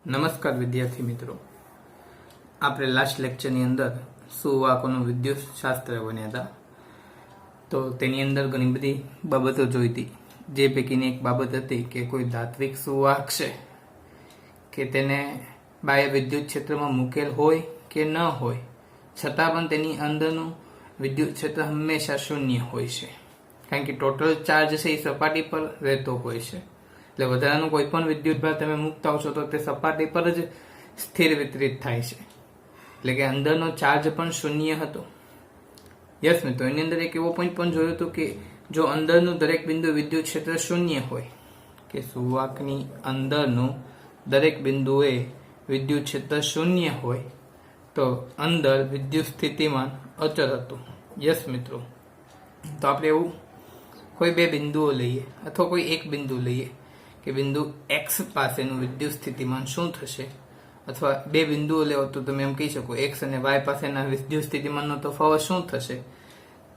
નમસ્કાર વિદ્યાર્થી મિત્રો, આપણે લાસ્ટ લેક્ચરની અંદર સુવાહકોનું વિદ્યુત શાસ્ત્ર ભણ્યા હતા. તો તેની અંદર ઘણી બધી બાબતો જોઈ હતી. જે પૈકીની એક બાબત હતી કે કોઈ ધાત્વિક સુવાહક છે કે તેને બાહ્ય વિદ્યુત ક્ષેત્રમાં મૂકેલ હોય કે ન હોય છતાં પણ તેની અંદરનું વિદ્યુત ક્ષેત્ર હંમેશા શૂન્ય હોય છે, કારણ કે ટોટલ ચાર્જ છે એ સપાટી પર રહેતો હોય છે. એટલે વધારાનું કોઈ પણ વિદ્યુતભાર તમે મૂકતા હો છો તો તે સપાટી પર જ સ્થિર વિતરિત થાય છે, એટલે કે અંદરનો ચાર્જ પણ શૂન્ય હતો. યસ મિત્રો, એની અંદર એક એવો પોઈન્ટ પણ જોયો હતો કે જો અંદરનું દરેક બિંદુ વિદ્યુત ક્ષેત્ર શૂન્ય હોય, કે સુવાહકની અંદરનું દરેક બિંદુએ વિદ્યુત ક્ષેત્ર શૂન્ય હોય તો અંદર વિદ્યુત સ્થિતિમાન અચળ હતું. યસ મિત્રો, તો આપણે એવું કોઈ બે બિંદુઓ લઈએ અથવા કોઈ એક બિંદુ લઈએ કે બિંદુ x પાસેનું વિદ્યુત સ્થિતિમાન શું થશે, અથવા બે બિંદુઓ લેવો તો તમે એમ કહી શકો x અને y પાસેના વિદ્યુત સ્થિતિમાનનો તફાવત શું થશે.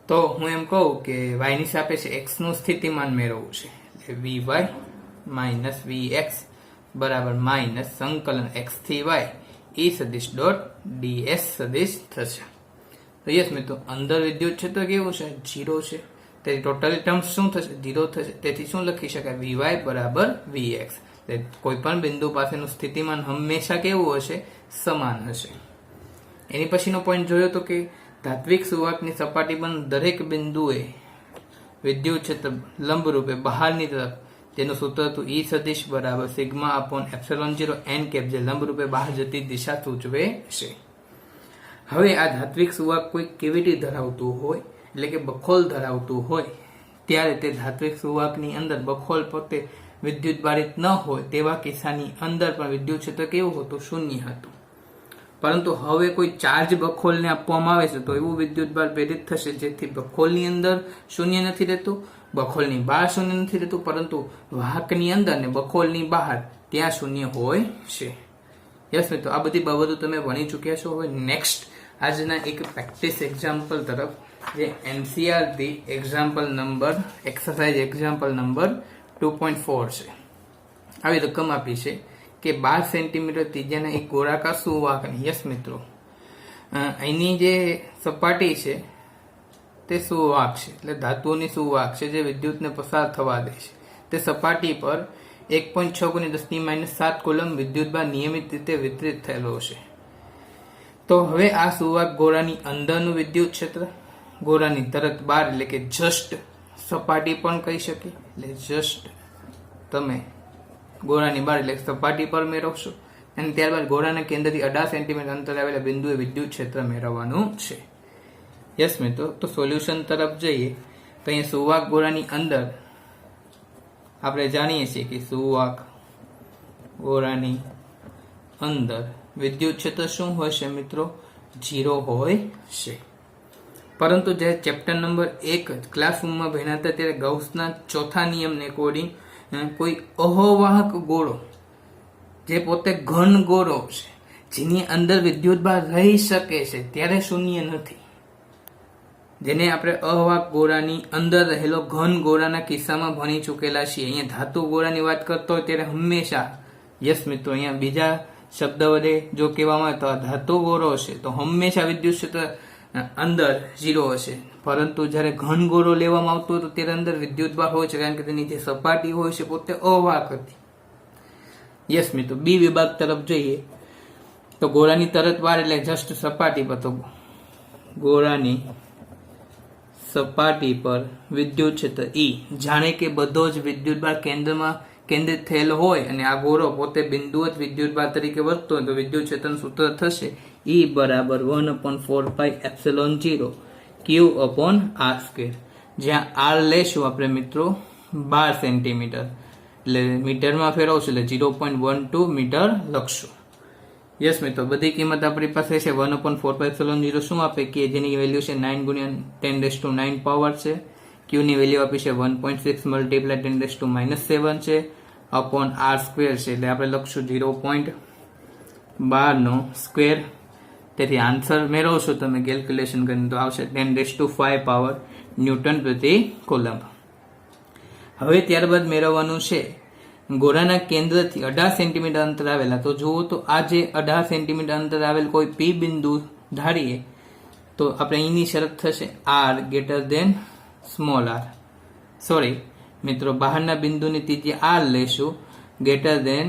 તો હું એમ કહું કે y ની સાપેક્ષે x નું સ્થિતિમાન મેળવવું છે, એટલે vy માઇનસ vx બરાબર માઇનસ સંકલન x થી y e સદિશ ડોટ ds સદિશ થશે. તો યસ મિત્રો, અંદર વિદ્યુત ક્ષેત્ર કેવું છે? 0 છે. તેથી ટોટલ ટર્મ શું થશે? 0 થશે. તેથી શું લખી શકાય? vy બરાબર vx. કોઈ પણ બિંદુ પાસેનું સ્થિતિમાન હંમેશા કેવું હશે? સમાન હશે. એની પછીનો પોઈન્ટ જોયો તો કે ધાત્વિક સુવાહકની સપાટી પર દરેક બિંદુએ વિદ્યુત ક્ષેત્ર લંબરૂપે બહારની તરફ, જેનું સૂત્ર હતું E સદિશ બરાબર sigma upon epsilon 0 n cap, જે લંબરૂપે બહાર જતી દિશા સૂચવે છે. હવે આ ધાત્વિક સુવાહક કોઈ કેવિટી ધરાવતું હોય, એટલે કે બખોલ ધરાવતું હોય, ત્યારે તે ધાત્વિક સુવાહકની અંદર બખોલ પોતે વિદ્યુત બારિત ન હોય તેવા કિસ્સાની અંદર પણ વિદ્યુત ક્ષેત્ર કેવું હતું? શૂન્ય હતું. પરંતુ હવે કોઈ ચાર્જ બખોલને આપવામાં આવે છે તો એવું વિદ્યુત ભાર પ્રેરિત થશે જેથી બખોલની અંદર શૂન્ય નથી રહેતું, બખોલની બહાર શૂન્ય નથી રહેતું, પરંતુ વાહકની અંદર ને બખોલની બહાર ત્યાં શૂન્ય હોય છે. યસ મિત્રો, આ બધી બાબતો તમે ભણી ચૂક્યા છો. હવે નેક્સ્ટ આજના એક પ્રેક્ટિસ એક્ઝામ્પલ તરફ, જે NCERT example number exercise example number 2.4 છે. આવી રકમ આપી છે કે 12 સેન્ટીમીટર ત્રિજ્યાના એક ગોળાકાર સુવાહકની, યસ મિત્રો, અહીંની જે સપાટી છે તે સુવાહક છે, એટલે ધાતુની સુવાહક છે જે વિદ્યુતને પસાર થવા દે છે. તે સપાટી પર 1.6 × 10⁻⁷ કુલમ વિદ્યુતભાર નિયમિત રીતે વિતરિત થયેલો છે. તો હવે આ સુવાહક ગોળાની અંદરનું વિદ્યુત ક્ષેત્ર, ગોળાની તરત બહાર એટલે કે જસ્ટ સપાટી પણ કહી શકીએ, એટલે જસ્ટ તમે ગોળાની બહાર એટલે સપાટી પર મેળવશો, અને ત્યારબાદ ગોળાના કેન્દ્રથી 18 સેન્ટીમીટર અંતરે આવેલા બિંદુએ વિદ્યુત ક્ષેત્ર મેળવવાનું છે. યસ મિત્રો, તો સોલ્યુશન તરફ જઈએ તો અહીંયા સુવાહક ગોળાની અંદર આપણે જાણીએ છીએ કે સુવાહક ગોળાની અંદર વિદ્યુત ક્ષેત્ર શું હોય છે મિત્રો? 0 હોય છે. પરંતુ જ્યારે ચેપ્ટર નંબર 1 ક્લાસરૂમમાં ભણ્યા હતા ત્યારે ગાઉસના ચોથા નિયમને એકોર્ડિંગ કોઈ અહોવાહક ગોળો જે પોતે ઘન ગોળો છે, જેની અંદર વિદ્યુતભાર રહી શકે છે, ત્યારે શૂન્ય નથી. જેને આપણે અવાહક ગોળાની અંદર રહેલો ઘન ગોળાના કિસ્સામાં ભણી ચૂકેલા છીએ. અહીંયા ધાતુ ગોળાની વાત કરતો હોય ત્યારે હંમેશા, યસ મિત્રો, અહીંયા બીજા શબ્દ વડે જો કહેવામાં આવે તો આ ધાતુ ગોળો છે તો હંમેશા વિદ્યુત ક્ષેત્ર અંદર 0 હશે. પરંતુ જ્યારે ઘન ગોળો લેવામાં આવતો હોય તો ત્યારે અંદર વિદ્યુતભાર હોય છે, કારણ કે તેની જે સપાટી હોય છે પોતે અવાહક હતી. યસ મિત્રો, બી વિભાગ તરફ જઈએ તો ગોળાની તરત બહાર એટલે જસ્ટ સપાટી પર, તો ગોળાની સપાટી પર વિદ્યુત ક્ષેત્ર E, જાણે કે બધો જ વિદ્યુતભાર કેન્દ્રમાં કેન્દ્રિત થયેલો હોય અને આ ગોળો પોતે બિંદુ જ વિદ્યુતભાર તરીકે વર્તતો હોય તો વિદ્યુત ક્ષેત્રનું સૂત્ર થશે E બરાબર 1/4πε0 Q/r², જ્યાં r લેશું આપણે મિત્રો 12 સેન્ટીમીટર, એટલે મીટરમાં ફેરવશું એટલે 0.12 મીટર લખશું. યસ મિત્રો, બધી કિંમત આપણી પાસે છે. 1/4πε0 શું આપે કે જેની વેલ્યુ છે 9 × 10⁹ પાવર છે. Q ની વેલ્યુ આપી છે 1.6 × 10⁻⁷ છે, અપોન r² છે, એટલે આપણે લખશું 0.12 નો સ્ક્વેર. તેથી આન્સર મેળવશો તમે કેલ્ક્યુલેશન કરીને તો આવશે 10⁵ પાવર ન્યૂટન પ્રતિ કુલમ્બ. હવે ત્યારબાદ મેળવવાનું છે ગોળાના કેન્દ્રથી 18 સેન્ટીમીટર અંતર આવેલા, તો જુઓ તો આ જે 18 સેન્ટીમીટર અંતર આવેલ કોઈ પી બિંદુ ધારીએ તો આપણે અહીંની શરત થશે R greater than small R. Sorry મિત્રો, બહારના બિંદુની ત્રિજ્યા આર લેશું ગ્રેટર દેન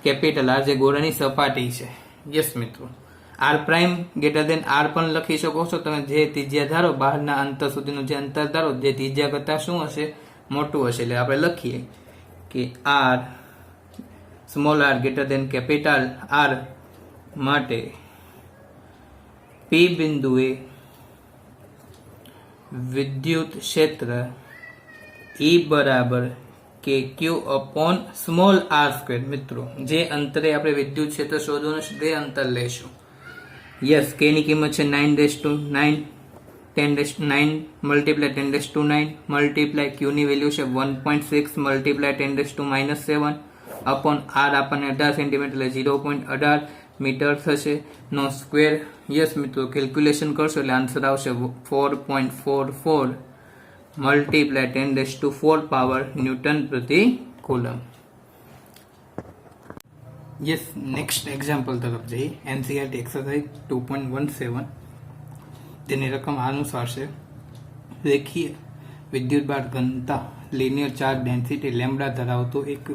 કેપિટલ આર, જે ગોળાની સપાટી છે. યસ મિત્રો, R prime greater than R પણ લખી શકો છો તમે. જે ત્રિજ્યા ધારો, બહારના અંતર સુધીનું જે અંતર ધારો, જે ત્રિજ્યા કરતા શું હશે, મોટું હશે. એટલે આપણે લખીએ કે R small R greater than capital R માટે પી બિંદુએ વિદ્યુત ક્ષેત્ર E બરાબર K Q upon small R square. મિત્રો, જે અંતરે આપણે વિદ્યુત ક્ષેત્ર શોધવાનું છે તે અંતર લેશું. યસ, કે ની કિંમત છે 9⁹ 10⁹ મલ્ટીપ્લાય 10⁹ મલ્ટીપ્લાય ક્યુ ની વેલ્યુ છે 1.6 મલ્ટીપ્લાય 10⁻⁷ અપોન આર આપણને 18 સેન્ટીમીટર એટલે 0.18 મીટર થશે નો સ્ક્વેર. યસ મિત્રો, કેલ્ક્યુલેશન કરશો એટલે આન્સર આવશે 4.44 મલ્ટીપ્લાય 10⁴ પાવર ન્યૂટન પ્રતિ કુલમ. યસ, નેક્સ્ટ એક્ઝામ્પલ તરફ જઈએ. NCERT exercise 2.17. તેની રકમ અનુસાર છે: રેખીય વિદ્યુતભાર ઘનતા લિનિયર ચાર્જ ડેન્સિટી લેમ્બડા ધરાવતો એક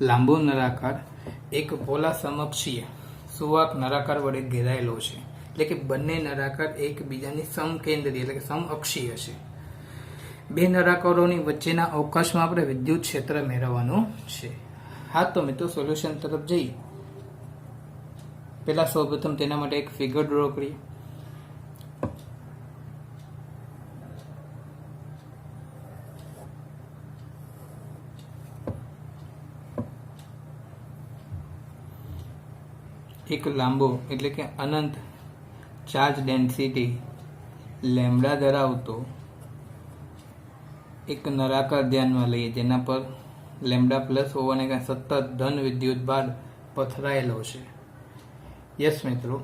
લાંબો નળાકાર એક પોલા સમકક્ષીય સુવાહક નળાકાર વડે ઘેરાયેલો છે. એટલે કે બંને નળાકાર એકબીજાની સમકેન્દ્રીય એટલે કે સમઅક્ષીય છે. બે નળાકારોની વચ્ચેના અવકાશમાં આપણે વિદ્યુત ક્ષેત્ર મેળવવાનું છે. હા, તો મિત્રો સોલ્યુશન તરફ જઈએ. પહેલા સૌપ્રથમ તેના માટે એક ફિગર ડ્રો કરીએ. એક લાંબો એટલે કે અનંત ચાર્જ ડેન્સિટી લેમ્બડા ધરાવતો એક નળાકાર ધ્યાનમાં લઈએ, જેના પર લેમ્બડા પ્લસ હોવાને કારણે સતત ધન વિદ્યુત ભાર પથરાયેલો છે. યસ મિત્રો,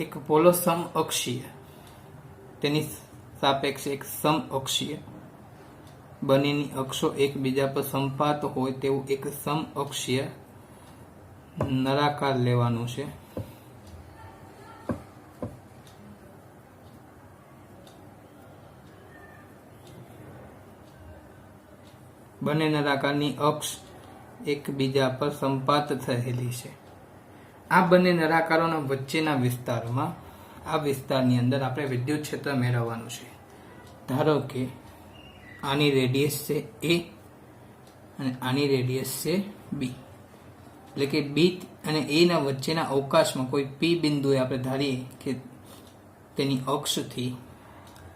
એક પોલો સમઅક્ષીય, તેની સાપેક્ષે એક સમઅક્ષીય, બંનેની અક્ષો એકબીજા પર સંપાત હોય તેવું એક સમઅક્ષીય નળાકાર લેવાનું છે. બંને નળાકારની અક્ષ એકબીજા પર સંપાત થયેલી છે. આ બંને નળાકારોના વચ્ચેના વિસ્તારમાં, આ વિસ્તારની અંદર આપણે વિદ્યુત ક્ષેત્ર મેળવવાનું છે. ધારો કે આની રેડિયસ છે A અને આની રેડિયસ છે B. એટલે કે B અને A ના વચ્ચેના અવકાશમાં કોઈ P બિંદુએ આપણે ધારીએ કે તેની અક્ષથી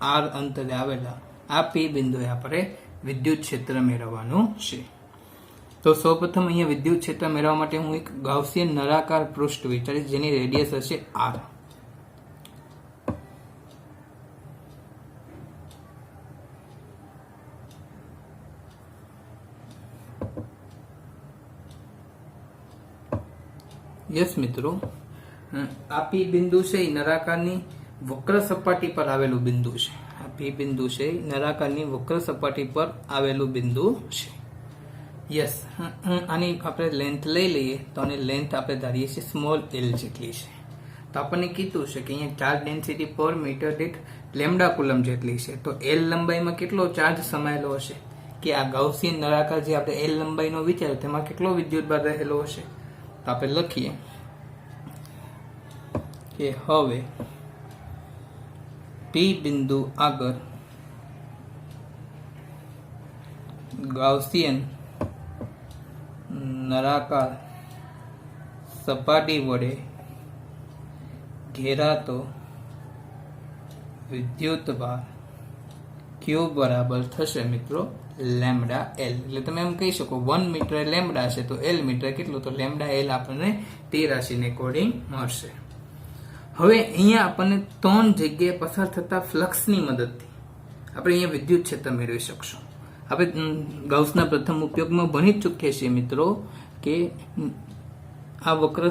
R અંતરે આવેલા આ P બિંદુએ આપણે વિદ્યુત ક્ષેત્ર મેળવવાનું છે. તો સૌપ્રથમ અહીંયા વિદ્યુત ક્ષેત્ર મેળવવા માટે હું એક ગાઉસિયન નળાકાર પૃષ્ઠ વિચારીશ, જેની રેડિયસ હશે R. યસ મિત્રો, આ P બિંદુ છે એ નળાકારની વક્ર સપાટી પર આવેલું બિંદુ છે. આ P બિંદુ છે એ નળાકારની વક્ર સપાટી પર આવેલું બિંદુ છે. યસ, આની આપણે લેન્થ લઈ લઈએ તો આની લેન્થ આપણે ધારીએ છીએ સ્મોલ l જેટલી છે. તો આપણને કીધું છે કે અહીંયા ચાર્જ ડેન્સિટી પર મીટર દીઠ લેમ્બડા કુલમ જેટલી છે. તો l લંબાઈમાં કેટલો ચાર્જ સમાયેલો હશે, કે આ ગાઉસિયન નળાકાર જે આપણે l લંબાઈનો વિચાર્યો તેમાં કેટલો વિદ્યુતભાર રહેલો હશે. તો આપણે લખીએ કે હવે P બિંદુ આગળ ગાઉસિયન નળાકાર સપાટી વડે ઘેરાતો વિદ્યુતભાર Q બરાબર થશે મિત્રો લેમ્બડા L. એટલે તમે એમ કહી શકો 1 મીટર લેમ્બડા છે તો L મીટર કેટલું, તો લેમ્બડા L આપણને તે રાશિને એકોર્ડિંગ મળશે. હવે અહીંયા આપણને 3 જગ્યાએ પસાર થતા ફ્લક્સની મદદથી આપણે અહીંયા વિદ્યુત ક્ષેત્ર મેળવી શકશું. આપણે ગાઉસના પ્રથમ ઉપયોગમાં ભણી જ ચૂક્યા છીએ મિત્રો કે આ વક્ર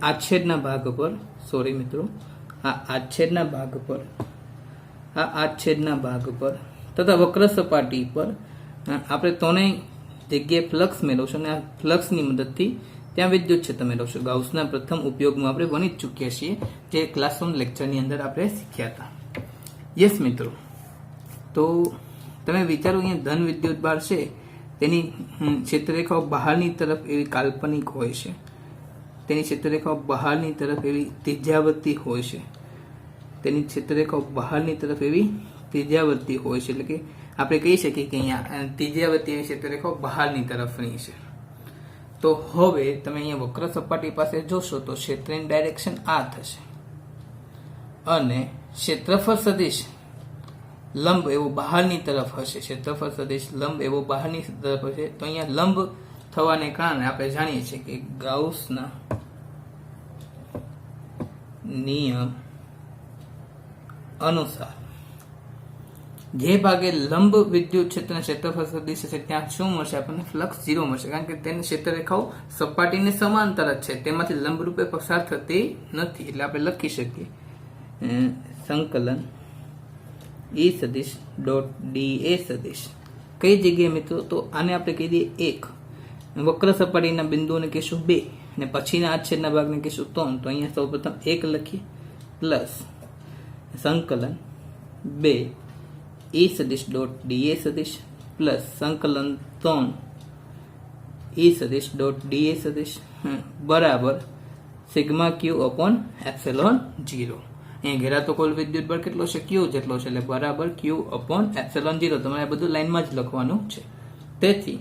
આચ્છેદના ભાગ પર, સોરી મિત્રો, આ આચ્છેદના ભાગ પર, આ આચ્છેદના ભાગ પર તથા વક્ર સપાટી પર આપણે ત્રણેય જગ્યાએ ફ્લક્સ મેળવશો અને આ ફ્લક્સની મદદથી ત્યાં વિદ્યુત ક્ષેત્ર મેળવશો. ગાઉસના પ્રથમ ઉપયોગમાં આપણે ભણી જ ચૂક્યા છીએ, જે ક્લાસરૂમ લેક્ચરની અંદર આપણે શીખ્યા હતા. યસ મિત્રો, તો તમે વિચારો અહીંયા ધન વિદ્યુત ભાર છે તેની ક્ષેત્રરેખાઓ બહારની તરફ એવી કાલ્પનિક હોય છે, તેની ક્ષેત્રરેખાઓ બહારની તરફ એવી ત્રિજ્યાવર્તી હોય છે, તેની ક્ષેત્રરેખાઓ બહારની તરફ એવી ત્રિજ્યાવર્તી હોય છે. એટલે કે આપણે કહી શકીએ કે અહીંયા ત્રિજ્યાવર્તી એવી ક્ષેત્રરેખાઓ બહારની તરફની છે. તો હવે તમે અહીંયા વક્ર સપાટી પાસે જોશો તો ક્ષેત્રની ડાયરેક્શન આ થશે અને ક્ષેત્રફળ સદિશ લંબ એવો બહારની તરફ હશે. ક્ષેત્રફળ સદિશ લંબ એવો બહારની તરફ હશે. તો અહીંયા લંબ થવાને કારણે આપણે જાણીએ છીએ કે ગાઉસના નિયમ અનુસાર જે ભાગે લંબ વિદ્યુત ક્ષેત્રના ક્ષેત્રફળ સદિશ છે ત્યાં શું મળશે? આપણને ફ્લક્સ 0 મળશે, કારણ કે તેની ક્ષેત્રરેખાઓ સપાટીને સમાંતર જ છે, તેમાંથી લંબ રૂપે પસાર થતી નથી. એટલે આપણે લખી શકીએ સંકલન E સદિશ ડોટ dA સદિશ કઈ જગ્યાએ મિત્રો? તો આને આપણે કહી દઈએ 1, વક્ર સપાટીના બિંદુઓને કહીશું 2 અને પછીના આછેદના ભાગને કહીશું 3. તો અહીંયા સૌપ્રથમ 1 લખીએ પ્લસ સંકલન 2 E સદિશ ડોટ dA સદિશ પ્લસ સંકલન 3 E સદિશ ડોટ dA સદિશ બરાબર સિગ્મા ક્યુ અપોન એપ્સિલોન 0. અહીંયા ઘેરાતો કુલ વિદ્યુત બળ કેટલો છે? ક્યુ જેટલો છે, એટલે બરાબર ક્યુ અપોન એપ્સિલોન 0. તમારે આ બધું લાઈનમાં જ લખવાનું છે. તેથી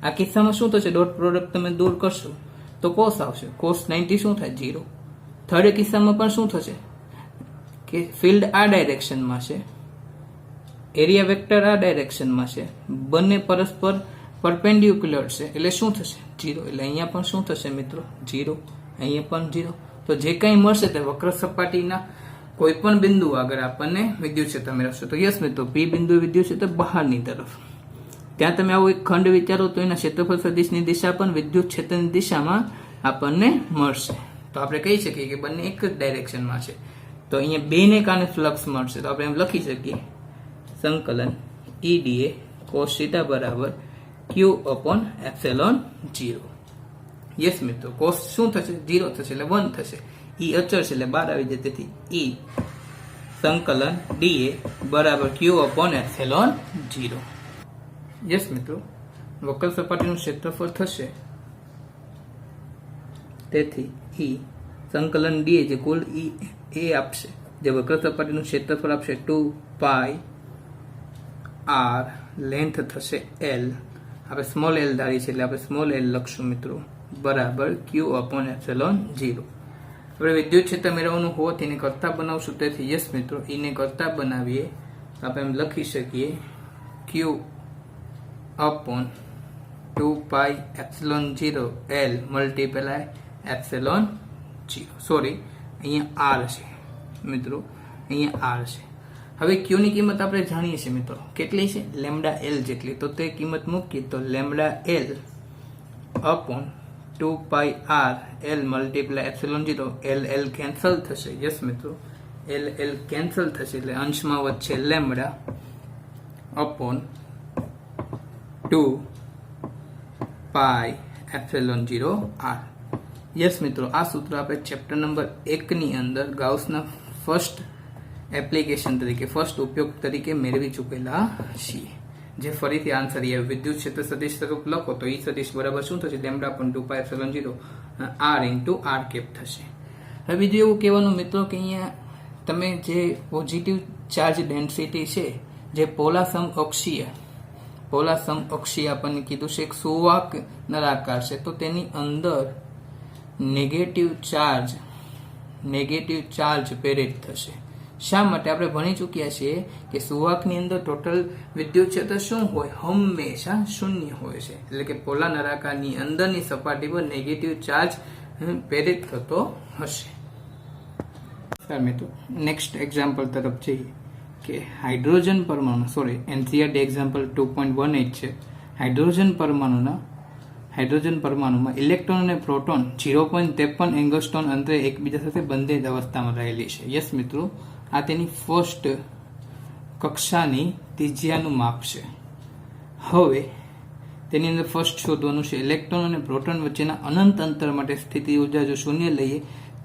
આ કિસ્સામાં શું થશે? ડોટ પ્રોડક્ટ તમે દૂર કરશો તો કોસ આવશે. કોસ 90 શું થાય? 0. થર્ડ કિસ્સામાં પણ શું થશે કે ફિલ્ડ આ ડાયરેક્શનમાં છે, એરિયા વેક્ટર આ ડાયરેક્શનમાં છે, બંને પરસ્પર પરપેન્ડિક્યુલર છે, એટલે શું થશે? 0. એટલે અહીંયા પણ શું થશે મિત્રો? 0. અહીંયા પણ 0. તો જે કંઈ મળશે તે વક્ર સપાટીના કોઈ પણ બિંદુ આગળ આપણને વિદ્યુત ક્ષેત્ર મેળવશે. તો યસ મિત્રો, પી બિંદુ વિદ્યુત ક્ષેત્ર બહારની તરફ. ત્યાં તમે આવો એક ખંડ વિચારો તો એના ક્ષેત્રફળ સદિશની દિશા પણ વિદ્યુત ક્ષેત્રની દિશામાં આપણને મળશે. તો આપણે કહી શકીએ કે બંને એક જ ડાયરેક્શનમાં છે. તો અહીંયા બેને કારણે ફ્લક્સ મળશે. તો આપણે એમ લખી શકીએ સંકલન EDA cos θ બરાબર Q અપોન એપ્સિલોન 0. યસ મિત્રો, કોસ શું થશે? 0 થશે એટલે 1 થશે. E અચળ છે એટલે 12 આવી જાય. તેથી E સંકલન dA બરાબર Q અપોન એપ્સિલોન 0. યસ મિત્રો, વક્ર સપાટીનું ક્ષેત્રફળ થશે, તેથી E સંકલન dA જે કુલ એ આપશે, જે વક્ર સપાટીનું ક્ષેત્રફળ આપશે 2 પાઈ r, લેન્થ થશે L, આપણે સ્મોલ l ધારી છે એટલે આપણે સ્મોલ l લખશું મિત્રો, બરાબર Q અપોન એપ્સિલોન 0. આપણે વિદ્યુત ક્ષેત્ર મેળવવાનું હોત એને કરતા બનાવશું. તેથી યસ મિત્રો, એને કરતા બનાવીએ તો આપણે એમ લખી શકીએ Q upon 2 pi epsilon 0 L multiply epsilon 0. Sorry, અહીંયા r છે મિત્રો, અહીંયા r છે. હવે Q ની કિંમત આપણે જાણીએ છીએ મિત્રો, કેટલી છે? લેમ્ડા L જેટલી. તો તે કિંમત મૂકીએ તો લેમ્ડા L અપોન 2 પાઈ r L multiply epsilon 0. L cancel થશે. યસ મિત્રો, L કેન્સલ થશે એટલે અંશમાં વધશે lambda upon 2 pi epsilon 0 r. Yes મિત્રો, આ સૂત્ર આપણે ચેપ્ટર નંબર 1 ની અંદર ગાઉસના ફર્સ્ટ એપ્લિકેશન તરીકે, ફર્સ્ટ ઉપયોગ તરીકે મેળવી ચૂકેલા છીએ. જે ફરીથી આન્સર એ વિદ્યુત ક્ષેત્ર સદિશ સ્વરૂપ લખો તો E સદિશ બરાબર શું થશે? Lambda upon 2 pi epsilon 0 r into r cap થશે. હવે બીજું એવું કહેવાનું મિત્રો કે અહીંયા તમે જે પોઝિટિવ ચાર્જ ડેન્સિટી છે, જે પોલા સમઅક્ષીય આપણને કીધું છે એક સુવાહક નળાકાર છે, તો તેની અંદર નેગેટિવ ચાર્જ પ્રેરિત થશે. શા માટે? આપણે ભણી ચૂક્યા છીએ કે સુવાહકની અંદર ટોટલ વિદ્યુત ક્ષેત્ર શું હોય? હંમેશા શૂન્ય હોય છે. એટલે કે પોલા નળાકારની અંદરની સપાટી પર નેગેટિવ ચાર્જ પ્રેરિત થતો હશે. મિત્રો, નેક્સ્ટ એક્ઝામ્પલ તરફ જઈએ કે હાઇડ્રોજન પરમાણુ, સોરી NCERT એક્ઝામ્પલ 2.18 છે. હાઇડ્રોજન પરમાણુમાં ઇલેક્ટ્રોન અને પ્રોટોન 0.53 એંગસ્ટ્રોમ અંતરે એકબીજા સાથે બંધિત અવસ્થામાં રહેલી છે. યસ મિત્રો, આ તેની ફર્સ્ટ કક્ષાની ત્રિજ્યાનું માપ છે. હવે તેની અંદર ફર્સ્ટ શોધવાનું છે ઇલેક્ટ્રોન અને પ્રોટોન વચ્ચેના અનંત અંતર માટે સ્થિતિ ઉર્જા જો શૂન્ય લઈએ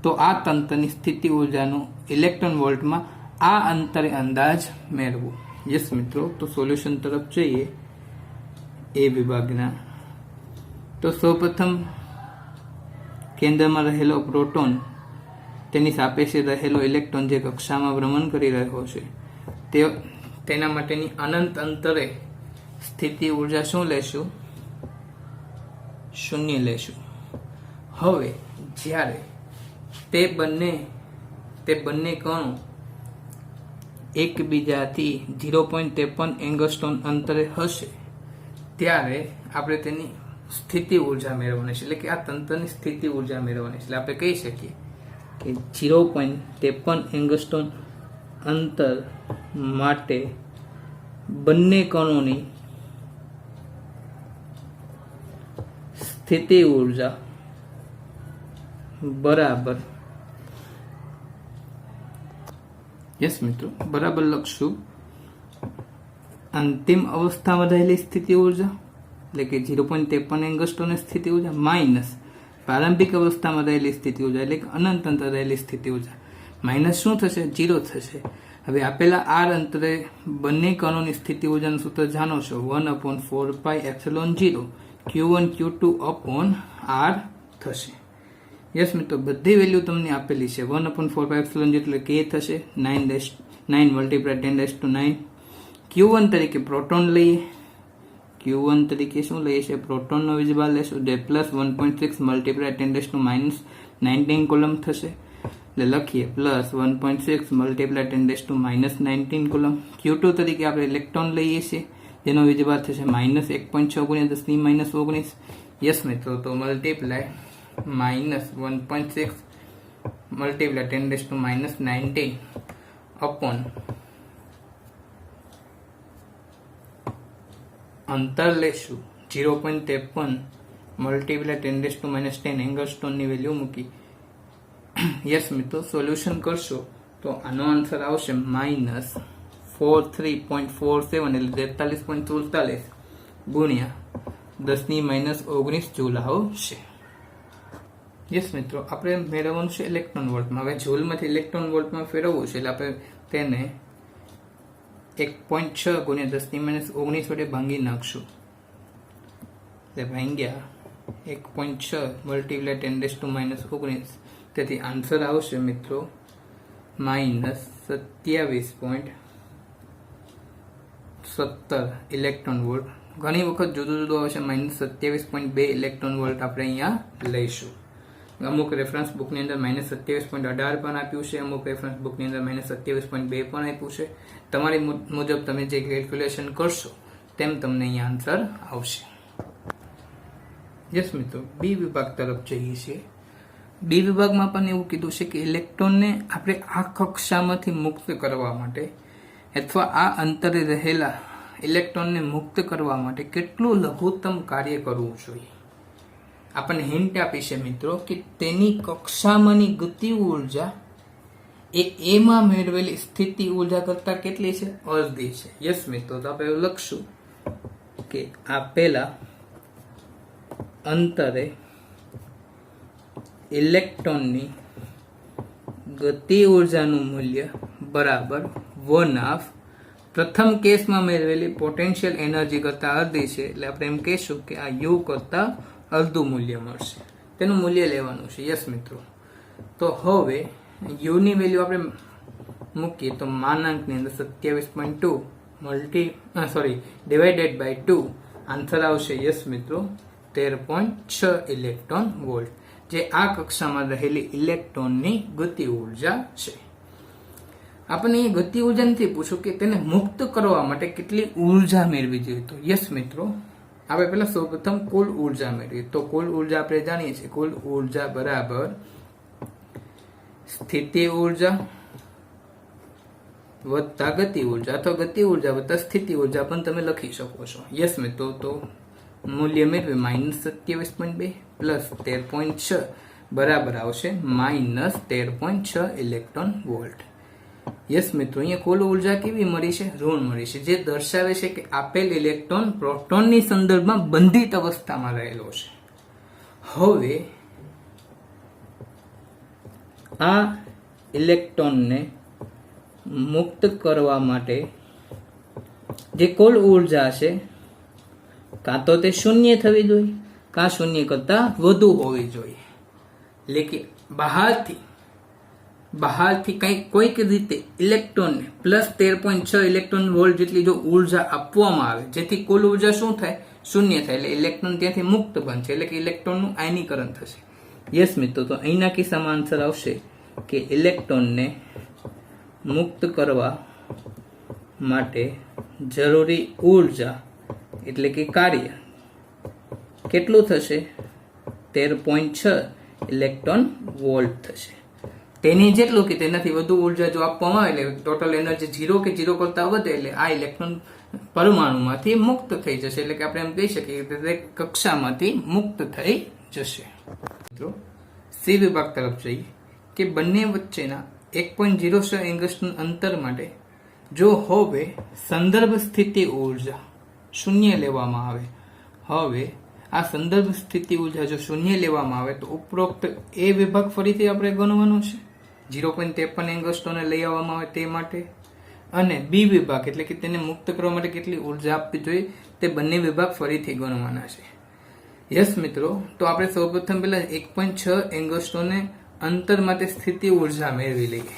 તો આ તંત્રની સ્થિતિ ઉર્જાનું ઇલેક્ટ્રોન વોલ્ટમાં આ અંતરે અંદાજ મેળવો. યસ મિત્રો, તો સોલ્યુશન તરફ જઈએ એ વિભાગના. તો સૌપ્રથમ કેન્દ્રમાં રહેલો પ્રોટોન તેની સાપેક્ષે રહેલો ઇલેક્ટ્રોન જે કક્ષામાં ભ્રમણ કરી રહ્યો છે તેના માટેની અનંત અંતરે સ્થિતિ ઉર્જા શું લેશું? શૂન્ય લેશું. હવે જ્યારે તે બંને કણો એકબીજાથી 0.53 એંગસ્ટ્રોમ અંતરે હશે ત્યારે આપણે તેની સ્થિતિ ઉર્જા મેળવવાની છે, એટલે કે આ તંત્રની સ્થિતિ ઉર્જા મેળવવાની છે. એટલે આપણે કહી શકીએ કે 0.53 એંગસ્ટ્રોમ અંતર માટે બંને કણોની સ્થિતિ ઉર્જા બરાબર, યસ મિત્રો, બરાબર લખશું અંતિમ અવસ્થામાં રહેલી સ્થિતિ ઉર્જા એટલે કે 0.53 એંગસ્ટ્રોમની સ્થિતિ ઉર્જા માઇનસ પ્રારંભિક અવસ્થામાં રહેલી સ્થિતિ ઉર્જા એટલે કે અનંત અંતર રહેલી સ્થિતિ ઉર્જા માઇનસ શું થશે? 0 થશે. હવે આપેલા આર અંતરે બંને કણોની સ્થિતિ ઉર્જાનું સૂત્ર જાણો છો, 1/4πε0 Q1 Q2 upon R થશે. યસ મિત્રો, બધી વેલ્યુ તમને આપેલી છે. 1/4πε0 એટલે કે થશે 9 × 10⁹. Q1 તરીકે પ્રોટોન લઈએ, Q1 તરીકે શું લઈએ છે? પ્રોટોનનો વીજભાર લેશું જે +1.6 × 10⁻19 કુલમ થશે. એટલે લખીએ +1.6 × 10⁻19 કુલમ. Q2 તરીકે આપણે ઇલેક્ટ્રોન લઈએ છીએ જેનો વીજભાર થશે -1.6 × 10⁻19. યસ મિત્રો, તો મલ્ટીપ્લાય -1.6 × 10⁻19 અપોન અંતર લેશું 0.53 × 10⁻10 એંગસ્ટ્રોમની વેલ્યુ મૂકી. યસ મિત્રો, સોલ્યુશન કરશો તો આનો આન્સર આવશે -43.47 એટલે 43.44 ગુણ્યા 10⁻19 જૂલ આવશે. યસ મિત્રો, આપણે મેળવવાનું છે ઇલેક્ટ્રોન વોલ્ટમાં. હવે જૂલમાંથી ઇલેક્ટ્રોન વોલ્ટમાં ફેરવવું છે એટલે આપણે તેને 1.6 ગુણ્યા 10⁻19 વડે ભાંગી નાખશું. એટલે ભાંગ્યા 1.6 × 10⁻19. તેથી આન્સર આવશે મિત્રો -27.17 ઇલેક્ટ્રોન વોલ્ટ. ઘણી વખત જુદું જુદું આવશે. -27.2 ઇલેક્ટ્રોન વોલ્ટ આપણે અહીંયા લઈશું. અમુક રેફરન્સ બુકની અંદર -27.18 પણ આપ્યું છે, અમુક રેફરન્સ બુકની અંદર -27.2 પણ આપ્યું છે. તમારી મુજબ તમે જે કેલ્ક્યુલેશન કરશો તેમ તમને અહીંયા આન્સર આવશે. યસ મિત્રો, બી વિભાગ તરફ જઈએ છીએ. બી વિભાગમાં પણ એવું કીધું છે કે ઇલેક્ટ્રોનને આપણે આ કક્ષામાંથી મુક્ત કરવા માટે અથવા આ અંતરે રહેલા ઇલેક્ટ્રોનને મુક્ત કરવા માટે કેટલું લઘુત્તમ કાર્ય કરવું જોઈએ. આપણને હિન્ટ આપી છે મિત્રો કે તેની કક્ષામાંની ગતિ ઉર્જા એ એમાં મેળવેલી સ્થિતિ ઉર્જા કરતા કેટલી છે? અડધી છે. યસ મિત્રો, તો આપણે એવું લખશું કે આપેલા અંતરે ઇલેક્ટ્રોનની ગતિ ઉર્જાનું મૂલ્ય બરાબર 1/2 પ્રથમ કેસમાં મેળવેલી પોટેન્શિયલ એનર્જી કરતા અડધી છે. એટલે આપણે એમ કહીશું કે આ યુ કરતા અડધું મૂલ્ય મળશે. તેનું મૂલ્ય લેવાનું છે. યસ મિત્રો, તો હવે યુની વેલ્યુ આપણે મૂકીએ તો માનાંકની અંદર 27.2 ડિવાઇડેડ બાય 2 આન્સર આવશે. યસ મિત્રો, 13.6 ઇલેક્ટ્રોન વોલ્ટ, જે આ કક્ષામાં રહેલી ઇલેક્ટ્રોનની ગતિ ઉર્જા છે. આપણને એ ગતિ ઉર્જા નથી પૂછ્યું કે તેને મુક્ત કરવા માટે કેટલી ઉર્જા મેળવી જોઈએ. તો યસ મિત્રો, આપણે પહેલા સૌપ્રથમ કુલ ઉર્જા મેળવીએ. તો કુલ ઉર્જા આપણે જાણીએ છીએ, કુલ ઉર્જા બરાબર સ્થિતિ ઉર્જા વત્તા ગતિ ઉર્જા અથવા ગતિ ઉર્જા વત્તા સ્થિતિ ઉર્જા પણ તમે લખી શકો છો. યસ મિત્રો, તો મૂલ્ય મેળવે -27.2 પ્લસ 13.6 બરાબર આવશે -13.6 ઇલેક્ટ્રોન વોલ્ટ. યસ મિત્રો, અહીંયા કુલ ઉર્જા કેવી મળી છે? ઋણ મળી છે, જે દર્શાવે છે કે આપેલ ઇલેક્ટ્રોન પ્રોટોનની સંદર્ભમાં બંધિત અવસ્થામાં રહેલો છે. હવે આ ઇલેક્ટ્રોનને મુક્ત કરવા માટે જે કુલ ઉર્જા છે કાં તો તે શૂન્ય થવી જોઈએ, કાં શૂન્ય કરતા વધુ હોવી જોઈએ. એટલે કે બહારથી કોઈક રીતે ઇલેક્ટ્રોનને +13.6 ઇલેક્ટ્રોન વોલ્ટ જેટલી જો ઉર્જા આપવામાં આવે, જેથી કુલ ઉર્જા શું થાય? શૂન્ય થાય. એટલે ઇલેક્ટ્રોન ત્યાંથી મુક્ત બનશે, એટલે કે ઇલેક્ટ્રોનનું આયનીકરણ થશે. યસ મિત્રો, તો અહીંના કિસ્સામાં આન્સર આવશે કે ઇલેક્ટ્રોનને મુક્ત કરવા માટે જરૂરી ઉર્જા એટલે કે કાર્ય કેટલું થશે? 13.6 ઇલેક્ટ્રોન વોલ્ટ થશે. તેની જેટલું કે તેનાથી વધુ ઉર્જા જો આપવામાં આવે એટલે ટોટલ એનર્જી 0 કે 0 કરતા વધે એટલે આ ઇલેક્ટ્રોન પરમાણુમાંથી મુક્ત થઈ જશે. એટલે કે આપણે એમ કહી શકીએ કે તે કક્ષામાંથી મુક્ત થઈ જશે. મિત્રો, સી વિભાગ તરફ જઈએ કે બંને વચ્ચેના 1.06 એંગસ્ટ્રોમ અંતર માટે જો હવે સંદર્ભ સ્થિતિ ઉર્જા શૂન્ય લેવામાં આવે, હવે આ સંદર્ભ સ્થિતિ ઉર્જા જો શૂન્ય લેવામાં આવે તો ઉપરોક્ત એ વિભાગ ફરીથી આપણે ગણવાનો છે 0.53 એંગસ્ટ્રોમને લઈ આવવામાં આવે તે માટે, અને બી વિભાગ એટલે કે તેને મુક્ત કરવા માટે કેટલી ઉર્જા આપવી જોઈએ તે બંને વિભાગ ફરીથી ગણવાના છે. યસ મિત્રો, તો આપણે સૌપ્રથમ પહેલા 1.6 એંગસ્ટ્રોમને અંતર માટે સ્થિતિ ઉર્જા મેળવી લઈએ.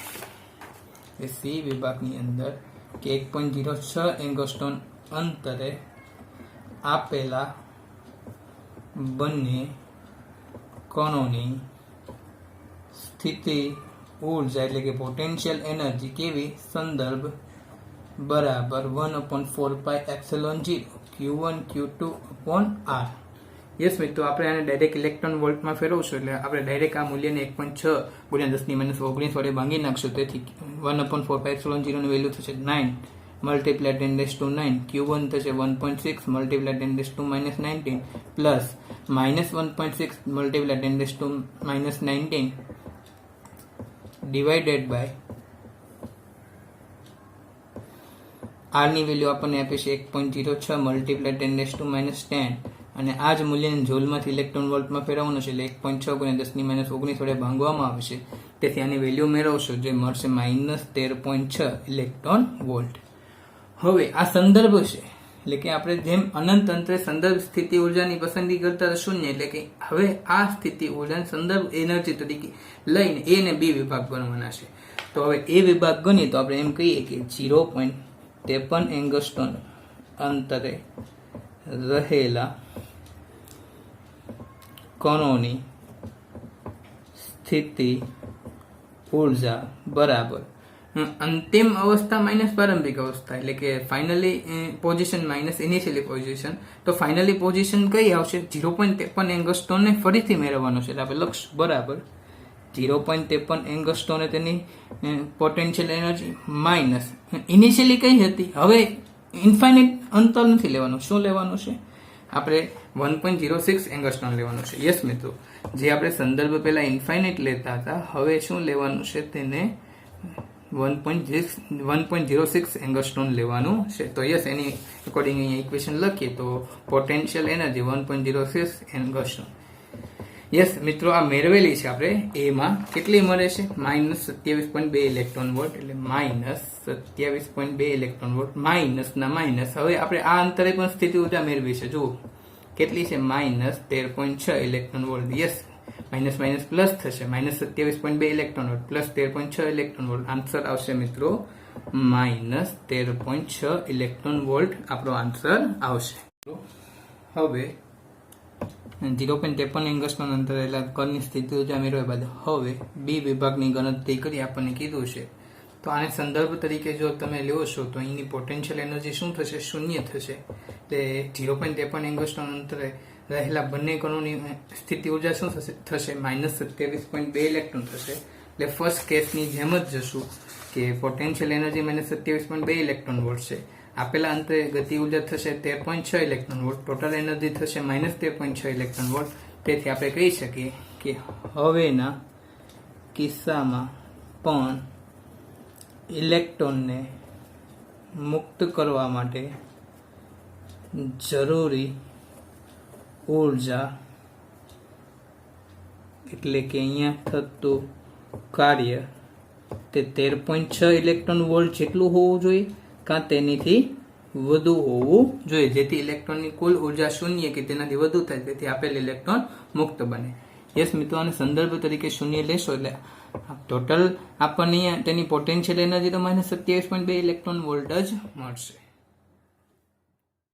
સી વિભાગની અંદર કે 1.06 એંગસ્ટ્રોમ અંતરે આપેલા બંને કણોની સ્થિતિ ઉર્જા એટલે કે પોટેન્શિયલ એનર્જી કેવી? સંદર્ભ બરાબર 1/4πε0 Q1 Q2/R. યસ મિત્રો, આપણે આને ડાયરેક્ટ ઇલેક્ટ્રોન વોલ્ટમાં ફેરવશું એટલે આપણે ડાયરેક્ટ આ મૂલ્યને 1.6 × 10⁻19 વડે ભાંગી નાખશું. તેથી 1/4πε0 ની વેલ્યુ થશે 9 multiplied 10⁹ Q1 થશે 1.6 multiplied 10⁻19 plus -1.6 multiplied 10⁻19 divided by R ની વેલ્યુ આપણને આપે છે 1.06 multiplied 10⁻10 અને આ જ મૂલ્યને જોલમાંથી ઇલેક્ટ્રોન વોલ્ટમાં ફેરવવાનું છે એટલે 1.6 × 10⁻19 વડે ભાંગવામાં આવે છે. તેથી આની વેલ્યુ મેળવશો જે મળશે -13.6 ઇલેક્ટ્રોન વોલ્ટ. હવે આ સંદર્ભ છે એટલે કે આપણે જેમ અનંત અંતરે સંદર્ભ સ્થિતિ ઉર્જાની પસંદગી કરતા શૂન્ય, એટલે કે હવે આ સ્થિતિ ઉર્જાને સંદર્ભ એનર્જી તરીકે લઈને એ અને બી વિભાગ ગણવાના છે. તો હવે એ વિભાગ ગણીએ તો આપણે એમ કહીએ કે 0.53 એંગસ્ટ્રોમ અંતરે રહેલા કણોની સ્થિતિ ઉર્જા બરાબર અંતિમ અવસ્થા માઇનસ પ્રારંભિક અવસ્થા, એટલે કે finally position minus initially position. તો ફાઇનલી પોઝિશન કઈ આવશે? 0.53 એંગસ્ટ્રોમને ફરીથી મેળવવાનો છે એટલે આપણે લખશું બરાબર 0.53 એંગસ્ટ્રોમને તેની પોટેન્શિયલ એનર્જી માઇનસ ઇનિશિયલી કઈ હતી. હવે ઇન્ફાઇનાઇટ અંતર નથી લેવાનું, શું લેવાનું છે? આપણે 1.06 એંગસ્ટ્રોમ લેવાનું છે. યસ મિત્રો, જે આપણે સંદર્ભ પહેલા ઇન્ફાઇનાઇટ લેતા હતા હવે શું લેવાનું છે? તેને 1.06 એંગસ્ટ્રોમ લેવાનું છે. તો યસ, એની અકોર્ડિંગ અહીંયા ઇક્વેશન લખીએ તો પોટેન્શિયલ એનર્જી 1.06 એંગસ્ટ્રોમ. યસ મિત્રો, આ મેળવેલી છે આપણે એમાં કેટલી મળે છે? -27.2 ઇલેક્ટ્રોન વોલ્ટ, એટલે -27.2 ઇલેક્ટ્રોન વોલ્ટ માઇનસ ના માઇનસ. હવે આપણે આ અંતરે પણ સ્થિતિ ઉર્જા મેળવી છે. જુઓ કેટલી છે? -13.6 electron volt. Yes, minus minus plus થશે, -27.2 electron volt plus 13.6 electron volt. Answer આવશે મિત્રો -13.6 ઇલેક્ટ્રોન વોલ્ટ આપણો આન્સર આવશે. હવે 0.53 એંગસ્ટ્રોમ અંતરે રહેલા કણની સ્થિતિ ઉર્જા મેળવ્યા બાદ હવે બી વિભાગની ગણતરી કરી આપણને કીધું છે. તો આને સંદર્ભ તરીકે જો તમે લ્યો છો તો અહીંની પોટેન્શિયલ એનર્જી શું થશે? શૂન્ય થશે. એટલે 0.53 એંગસ્ટ્રોમ અંતરે રહેલા બંને કણોની સ્થિતિ ઉર્જા શું થશે? -27.2 ઇલેક્ટ્રોન થશે. એટલે ફર્સ્ટ કેસની જેમ જ જશું કે પોટેન્શિયલ એનર્જી -27.2 ઇલેક્ટ્રોન વોલ્ટ છે. આપેલા અંતરે ગતિ ઉર્જા થશે 13.6 ઇલેક્ટ્રોન વોલ્ટ, ટોટલ એનર્જી થશે -13.6 ઇલેક્ટ્રોન વોલ્ટ. તેથી આપણે કહી શકીએ કે હવેના કિસ્સામાં પણ ઇલેક્ટ્રોનને મુક્ત કરવા માટે જરૂરી ઉર્જા એટલે કે અહીંયા થતું કાર્ય તે 13.6 ઇલેક્ટ્રોન વોલ્ટ જેટલું હોવું જોઈએ કાં તેનાથી વધુ હોવું જોઈએ, જેથી ઇલેક્ટ્રોનની કુલ ઉર્જા શૂન્ય કે તેનાથી વધુ થાય, તેથી આપેલ ઇલેક્ટ્રોન મુક્ત બને. યસ મિત્રો, આને સંદર્ભ તરીકે શૂન્ય લેશો એટલે ટોટલ આપણને તેની પોટેન્શિયલ એનર્જી તો -27.2 ઇલેક્ટ્રોન વોલ્ટ જ મળશે.